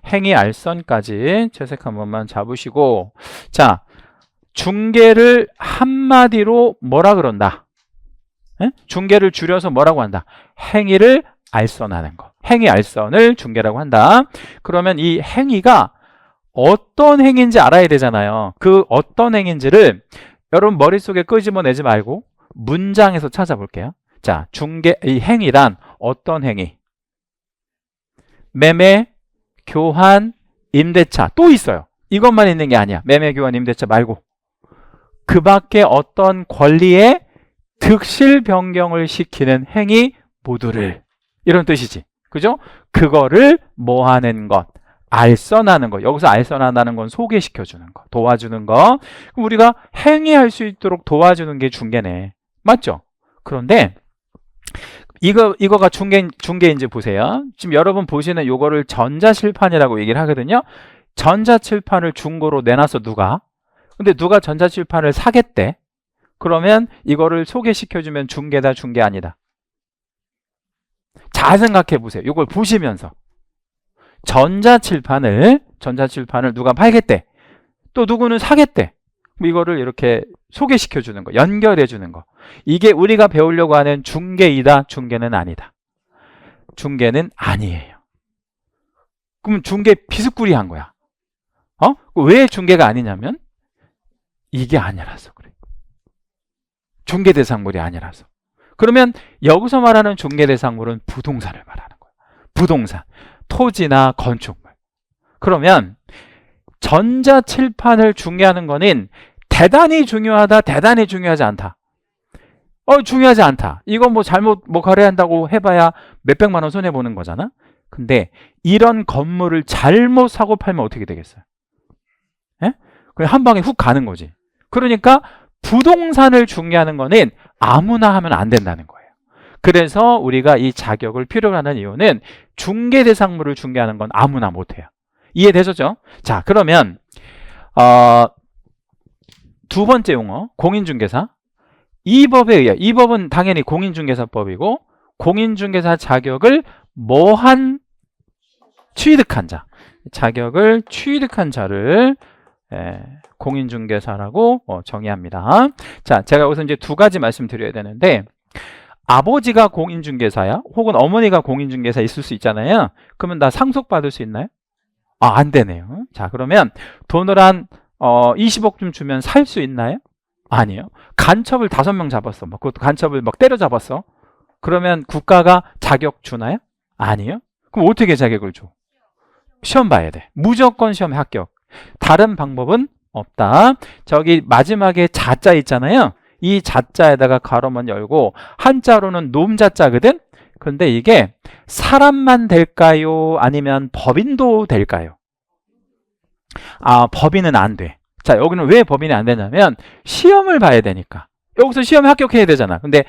행위 알선까지 채색 한 번만 잡으시고, 자, 중개를 한마디로 뭐라 그런다? 중개를 줄여서 뭐라고 한다? 행위를 알선하는 거. 행위 알선을 중개라고 한다. 그러면 이 행위가 어떤 행위인지 알아야 되잖아요. 그 어떤 행위인지를 여러분 머릿속에 끄집어내지 말고 문장에서 찾아볼게요. 자, 중개, 이 행위란 어떤 행위? 매매, 교환, 임대차. 또 있어요. 이것만 있는 게 아니야. 매매, 교환, 임대차 말고 그 밖에 어떤 권리의 득실 변경을 시키는 행위 모두를, 이런 뜻이지. 그죠? 그거를 뭐 하는 것? 알선하는 거. 여기서 알선한다는 건 소개시켜주는 거, 도와주는 거. 그럼 우리가 행위할 수 있도록 도와주는 게 중개네. 맞죠? 그런데 이거가 중개인지 보세요. 지금 여러분 보시는 요거를 전자칠판이라고 얘기를 하거든요. 전자칠판을 중고로 내놔서 누가? 근데 누가 전자칠판을 사겠대? 그러면 이거를 소개시켜주면 중개다, 중개 아니다? 잘 생각해 보세요. 이걸 보시면서 전자칠판을 누가 팔겠대? 또 누구는 사겠대? 이거를 이렇게 소개시켜주는 거, 연결해주는 거. 이게 우리가 배우려고 하는 중개이다, 중개는 아니다. 중개는 아니에요. 그럼 중개 비스꾸리한 거야. 왜 중개가 아니냐면 이게 아니라서 그래. 중개 대상물이 아니라서. 그러면 여기서 말하는 중개 대상물은 부동산을 말하는 거야. 부동산, 토지나 건축물. 그러면 전자칠판을 중개하는 거는 대단히 중요하다, 대단히 중요하지 않다. 중요하지 않다. 이거 뭐 잘못 거래한다고 해봐야 몇백만 원 손해보는 거잖아. 근데 이런 건물을 잘못 사고 팔면 어떻게 되겠어요? 그냥 한 방에 훅 가는 거지. 그러니까 부동산을 중개하는 거는 아무나 하면 안 된다는 거예요. 그래서 우리가 이 자격을 필요로 하는 이유는 중개 대상물을 중개하는 건 아무나 못해요. 이해되셨죠? 자, 그러면 두 번째 용어, 공인중개사. 이 법에 의해, 이 법은 당연히 공인중개사법이고, 공인중개사 자격을 취득한 자, 자격을 취득한 자를 공인중개사라고 정의합니다. 자, 제가 여기서 이제 두 가지 말씀드려야 되는데, 아버지가 공인중개사야, 혹은 어머니가 공인중개사 있을 수 있잖아요. 그러면 나 상속받을 수 있나요? 안 되네요. 자, 그러면 돈을 한 20억쯤 주면 살 수 있나요? 아니에요. 간첩을 5명 잡았어. 그것도 간첩을 막 때려잡았어. 그러면 국가가 자격 주나요? 아니에요. 그럼 어떻게 자격을 줘? 시험 봐야 돼. 무조건 시험 합격. 다른 방법은 없다. 저기 마지막에 자자 있잖아요. 이 자자에다가 가로만 열고 한자로는 놈자자거든. 그런데 이게 사람만 될까요? 아니면 법인도 될까요? 법인은 안 돼. 자, 여기는 왜 법인이 안 되냐면 시험을 봐야 되니까. 여기서 시험에 합격해야 되잖아. 근데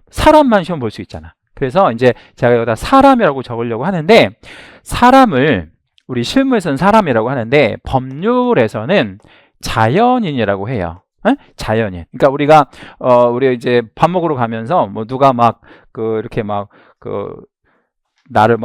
사람만 시험 볼 수 있잖아. 그래서 이제 제가 여기다 사람이라고 적으려고 하는데, 사람을 우리 실무에서는 사람이라고 하는데 법률에서는 자연인이라고 해요. 에? 자연인. 그러니까 우리 이제 밥 먹으러 가면서 뭐 누가 막 이렇게 막 나를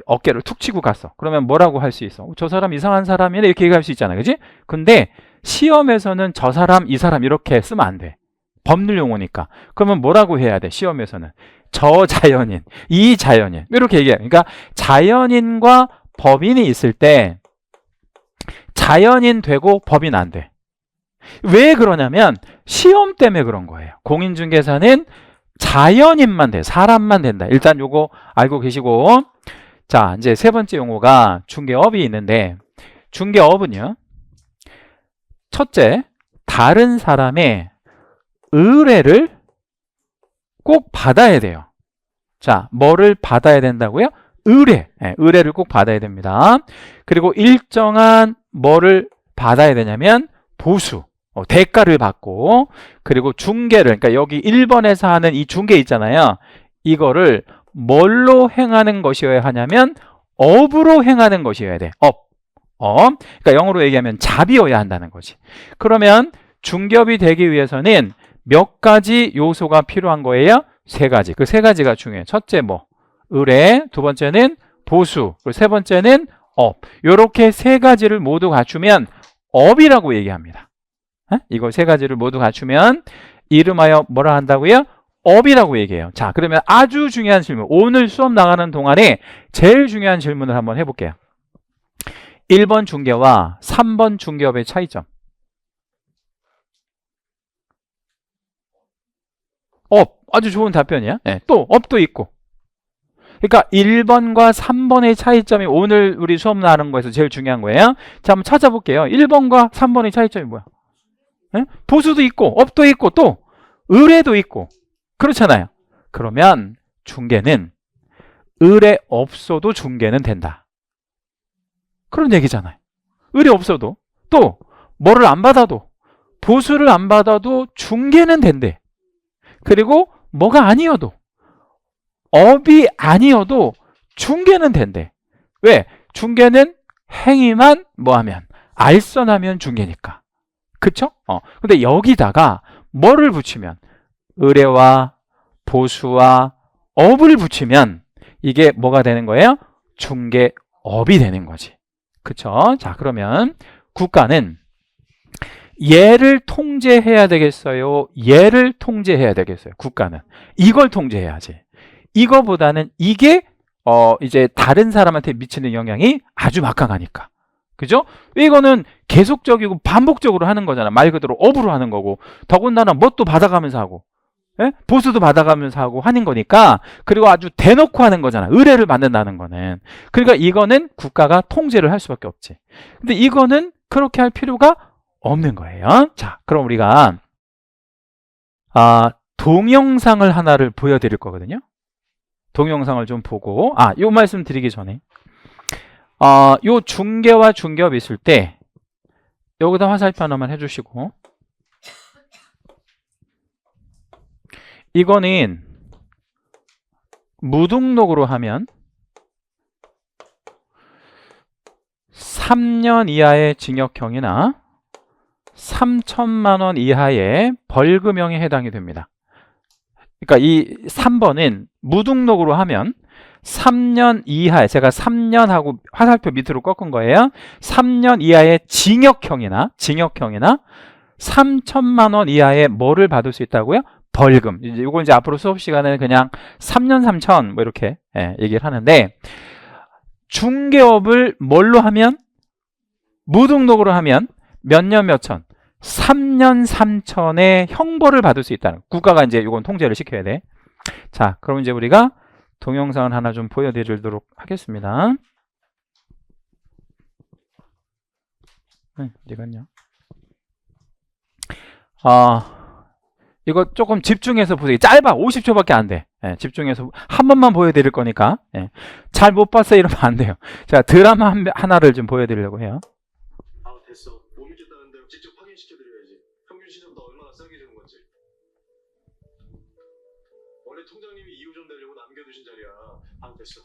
어깨를 툭 치고 갔어. 그러면 뭐라고 할 수 있어? 저 사람 이상한 사람이네 이렇게 얘기할 수 있잖아, 그지? 근데 시험에서는 저 사람, 이 사람 이렇게 쓰면 안 돼. 법률 용어니까. 그러면 뭐라고 해야 돼? 시험에서는 저 자연인, 이 자연인 이렇게 얘기해. 그러니까 자연인과 법인이 있을 때 자연인 되고 법인 안 돼. 왜 그러냐면 시험 때문에 그런 거예요. 공인중개사는 자연인만 돼. 사람만 된다. 일단 요거 알고 계시고, 자, 이제 세 번째 용어가 중개업이 있는데, 중개업은요, 첫째, 다른 사람의 의뢰를 꼭 받아야 돼요. 자, 뭐를 받아야 된다고요? 의뢰. 네, 의뢰를 꼭 받아야 됩니다. 그리고 일정한 뭐를 받아야 되냐면 보수. 대가를 받고, 그리고 중개를, 그러니까 여기 1번에서 하는 이 중개 있잖아요. 이거를 뭘로 행하는 것이어야 하냐면 업으로 행하는 것이어야 돼. 업. 그러니까 영어로 얘기하면 잡이어야 한다는 거지. 그러면 중개업이 되기 위해서는 몇 가지 요소가 필요한 거예요? 세 가지. 그 세 가지가 중요해요. 첫째 뭐? 의뢰. 두 번째는 보수. 그리고 세 번째는 업. 요렇게 세 가지를 모두 갖추면 업이라고 얘기합니다. 이거 세 가지를 모두 갖추면 이름하여 뭐라 한다고요? 업이라고 얘기해요. 자, 그러면 아주 중요한 질문. 오늘 수업 나가는 동안에 제일 중요한 질문을 한번 해볼게요. 1번 중개와 3번 중개업의 차이점. 업. 아주 좋은 답변이야. 네, 또 업도 있고. 그러니까 1번과 3번의 차이점이 오늘 우리 수업 나가는 거에서 제일 중요한 거예요. 자, 한번 찾아볼게요. 1번과 3번의 차이점이 뭐야? 네? 보수도 있고 업도 있고 또 의뢰도 있고 그렇잖아요. 그러면 중개는 의뢰 없어도 중개는 된다. 그런 얘기잖아요. 의뢰 없어도 또 뭐를 안 받아도 보수를 안 받아도 중개는 된대. 그리고 뭐가 아니어도 업이 아니어도 중개는 된대. 왜? 중개는 행위만 뭐하면 알선하면 중개니까. 그쵸? 근데 여기다가 뭐를 붙이면 의뢰와 보수와 업을 붙이면 이게 뭐가 되는 거예요? 중개업이 되는 거지. 그쵸? 자, 그러면 국가는 얘를 통제해야 되겠어요? 얘를 통제해야 되겠어요? 국가는 이걸 통제해야지. 이거보다는 이게 이제 다른 사람한테 미치는 영향이 아주 막강하니까. 그죠? 이거는 계속적이고 반복적으로 하는 거잖아. 말 그대로 업으로 하는 거고, 더군다나 뭣도 받아가면서 하고, 예? 보수도 받아가면서 하고 하는 거니까. 그리고 아주 대놓고 하는 거잖아. 의뢰를 받는다는 거는. 그러니까 이거는 국가가 통제를 할 수밖에 없지. 근데 이거는 그렇게 할 필요가 없는 거예요. 자, 그럼 우리가 동영상을 하나를 보여드릴 거거든요. 동영상을 좀 보고, 요 말씀 드리기 전에 요 중개와 중개업 있을 때 여기다 화살표 하나만 해주시고, 이거는 무등록으로 하면 3년 이하의 징역형이나 3천만 원 이하의 벌금형에 해당이 됩니다. 그러니까 이 3번은 무등록으로 하면 3년 이하의, 제가 3년 하고 화살표 밑으로 꺾은 거예요. 3년 이하의 징역형이나 3천만 원 이하의 뭐를 받을 수 있다고요? 벌금. 이거 이제 앞으로 수업 시간에는 그냥 3년 3천 뭐 이렇게 얘기를 하는데, 중개업을 뭘로 하면? 무등록으로 하면 몇 년 몇 천? 3년 3천의 형벌을 받을 수 있다는, 국가가 이제 이건 통제를 시켜야 돼. 자, 그럼 이제 우리가 동영상을 하나 좀 보여드리도록 하겠습니다. 어디갔냐? 이거 조금 집중해서 보세요. 짧아. 50초밖에 안 돼. 집중해서 한 번만 보여드릴 거니까. 잘 못 봤어 이러면 안 돼요. 제가 드라마 하나를 좀 보여드리려고 해요. 됐어. 못 믿겠다는데 직접 확인시켜드려야지. 평균 시점도 얼마나 싸게 주는 건지. 통장님이 이후 좀 내려고 남겨두신 자리야. 됐어.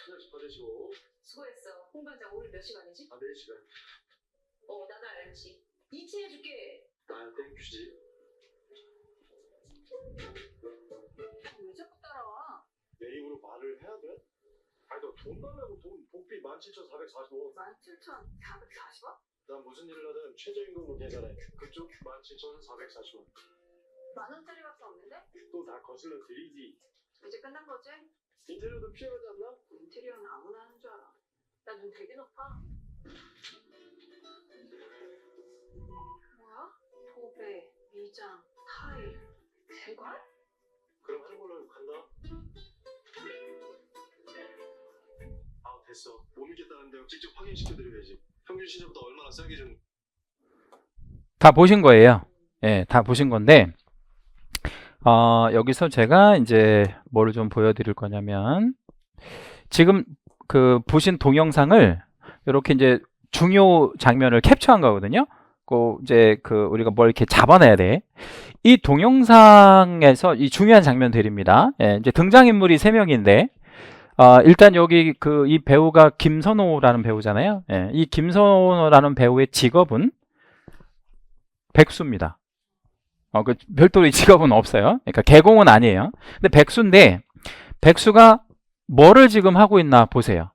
하나씩 받으시고. 수고했어. 홍 반장 오늘 몇 시간이지? 4시간. 나도 알지. 이체해줄게. 땡큐지. 왜 자꾸 따라와? 내 입으로 말을 해야 돼? 아니 너 돈 달라고 돈 복비 17,445원. 17,440원? 난 무슨 일을 하든 최저임금으로 계산해. 그쪽 17,440원. 만 원짜리밖에 없는데? 또 다 거슬러 드리지. 이제 끝난 거지? 인테리어도 피해가지 않나? 인테리어는 아무나 하는 줄 알아. 나 눈 되게 높아. 뭐야? 도배, 미장, 타일, 대관? 그럼 하는 걸로 알고 간다. 됐어. 못 믿겠다는데 직접 확인시켜드려야지. 평균 시세보다 얼마나 싸게 좀. 다 보신 거예요. 예, 다 보신 건데, 여기서 제가 이제 뭐를 좀 보여드릴 거냐면, 지금 그 보신 동영상을 이렇게 이제 중요 장면을 캡처한 거거든요. 이제 우리가 뭘 이렇게 잡아내야 돼. 이 동영상에서 이 중요한 장면들입니다. 예, 이제 등장인물이 3명인데, 일단 여기 이 배우가 김선호라는 배우잖아요. 예, 이 김선호라는 배우의 직업은 백수입니다. 별도로 이 직업은 없어요. 그러니까 개공은 아니에요. 근데 백수인데, 백수가 뭐를 지금 하고 있나 보세요.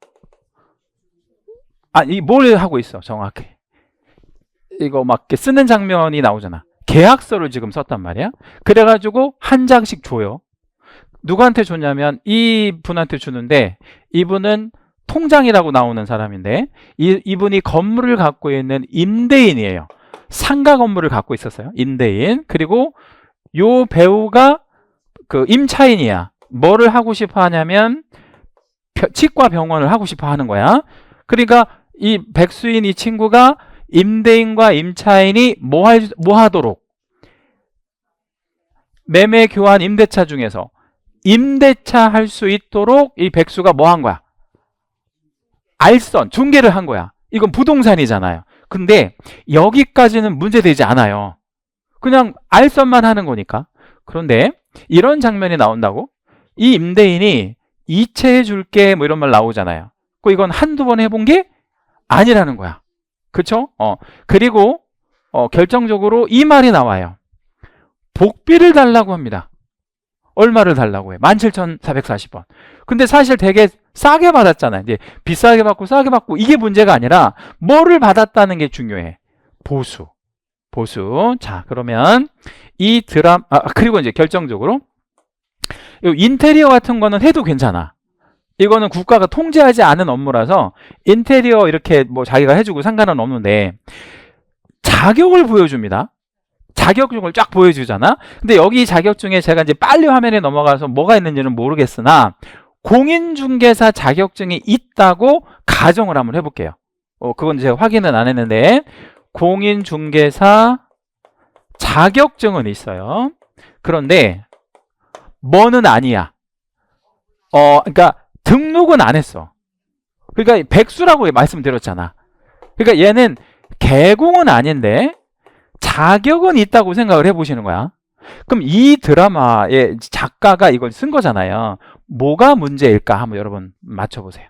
뭘 하고 있어, 정확히. 이거 막 이렇게 쓰는 장면이 나오잖아. 계약서를 지금 썼단 말이야. 그래가지고 한 장씩 줘요. 누구한테 줬냐면 이분한테 주는데, 이분은 통장이라고 나오는 사람인데, 이분이 건물을 갖고 있는 임대인이에요. 상가 건물을 갖고 있었어요. 임대인. 그리고 요 배우가 임차인이야. 뭐를 하고 싶어 하냐면 치과 병원을 하고 싶어 하는 거야. 그러니까 이 백수인 이 친구가 임대인과 임차인이 뭐 하도록, 매매 교환 임대차 중에서 임대차 할 수 있도록 이 백수가 뭐 한 거야? 알선, 중개를 한 거야. 이건 부동산이잖아요. 근데 여기까지는 문제되지 않아요. 그냥 알선만 하는 거니까. 그런데 이런 장면이 나온다고? 이 임대인이 이체해 줄게 뭐 이런 말 나오잖아요. 이건 한두 번 해본 게 아니라는 거야. 그쵸? 그리고 결정적으로 이 말이 나와요. 복비를 달라고 합니다. 얼마를 달라고 해? 17,440원. 근데 사실 되게 싸게 받았잖아요. 이제 비싸게 받고 싸게 받고 이게 문제가 아니라 뭐를 받았다는 게 중요해. 보수. 자, 그러면 이 그리고 이제 결정적으로 이 인테리어 같은 거는 해도 괜찮아. 이거는 국가가 통제하지 않은 업무라서 인테리어 이렇게 뭐 자기가 해주고 상관은 없는데, 자격을 보여줍니다. 자격증을 쫙 보여주잖아. 근데 여기 자격증에 제가 이제 빨리 화면에 넘어가서 뭐가 있는지는 모르겠으나 공인중개사 자격증이 있다고 가정을 한번 해볼게요. 그건 제가 확인은 안 했는데 공인중개사 자격증은 있어요. 그런데 뭐는 아니야. 그러니까 등록은 안 했어. 그러니까 백수라고 말씀드렸잖아. 그러니까 얘는 개공은 아닌데 자격은 있다고 생각을 해보시는 거야. 그럼 이 드라마의 작가가 이걸 쓴 거잖아요. 뭐가 문제일까 한번 여러분 맞춰보세요.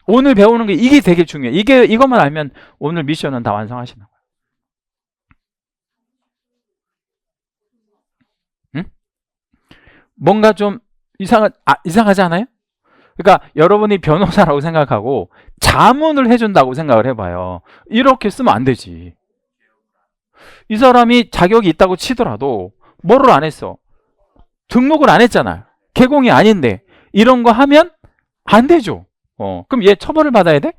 오늘 배우는 게 이게 되게 중요해. 이것만 알면 오늘 미션은 다 완성하시는 거예요. 응? 뭔가 좀 이상하지 않아요? 그러니까 여러분이 변호사라고 생각하고 자문을 해준다고 생각을 해봐요. 이렇게 쓰면 안 되지. 이 사람이 자격이 있다고 치더라도 뭐를 안 했어? 등록을 안 했잖아요. 개공이 아닌데 이런 거 하면 안 되죠. 그럼 얘 처벌을 받아야 돼?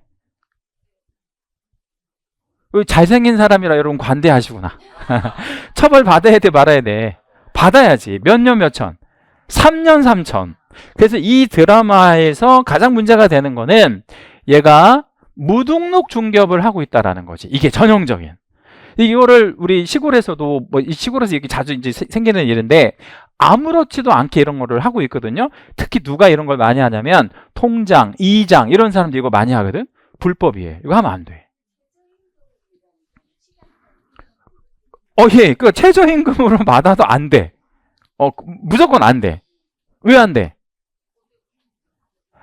잘생긴 사람이라 여러분 관대하시구나. 처벌 받아야 돼 말아야 돼? 받아야지. 몇 년 몇 천? 3년 3천. 그래서 이 드라마에서 가장 문제가 되는 거는 얘가 무등록 중개업을 하고 있다라는 거지. 이게 전형적인. 이거를 우리 시골에서도 시골에서 이렇게 자주 이제 생기는 일인데 아무렇지도 않게 이런 거를 하고 있거든요. 특히 누가 이런 걸 많이 하냐면 통장, 이장 이런 사람들 이거 많이 하거든. 불법이에요. 이거 하면 안 돼. 예, 그 최저임금으로 받아도 안 돼. 무조건 안 돼. 왜 안 돼?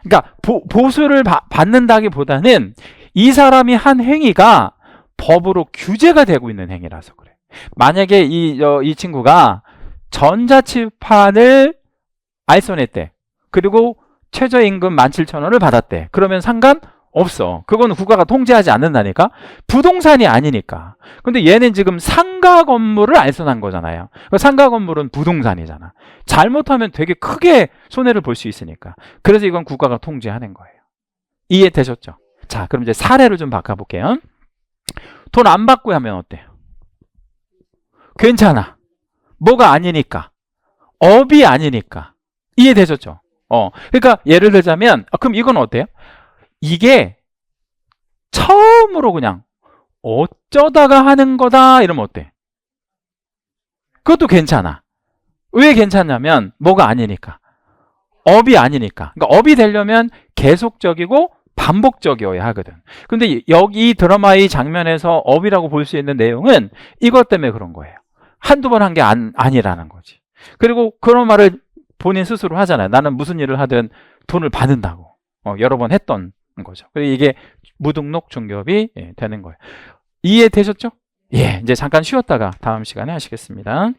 그러니까 보수를 받는다기보다는 이 사람이 한 행위가 법으로 규제가 되고 있는 행위라서 그래. 만약에 이 친구가 전자칠판을 알선했대. 그리고 최저임금 17,000원을 받았대. 그러면 상관없어. 그거는 국가가 통제하지 않는다니까. 부동산이 아니니까. 근데 얘는 지금 상가 건물을 알선한 거잖아요. 상가 건물은 부동산이잖아. 잘못하면 되게 크게 손해를 볼 수 있으니까. 그래서 이건 국가가 통제하는 거예요. 이해되셨죠? 자, 그럼 이제 사례를 좀 바꿔볼게요. 돈 안 받고 하면 어때요? 괜찮아. 뭐가 아니니까. 업이 아니니까. 이해되셨죠? 그러니까 예를 들자면 그럼 이건 어때요? 이게 처음으로 그냥 어쩌다가 하는 거다 이러면 어때? 그것도 괜찮아. 왜 괜찮냐면 뭐가 아니니까. 업이 아니니까. 그러니까 업이 되려면 계속적이고 반복적이어야 하거든. 근데 여기 드라마의 장면에서 업이라고 볼 수 있는 내용은 이것 때문에 그런 거예요. 한두 번 한 게 아니라는 거지. 그리고 그런 말을 본인 스스로 하잖아요. 나는 무슨 일을 하든 돈을 받는다고. 여러 번 했던 거죠. 그리고 이게 무등록 중개업이 되는 거예요. 이해되셨죠? 예, 이제 잠깐 쉬었다가 다음 시간에 하시겠습니다.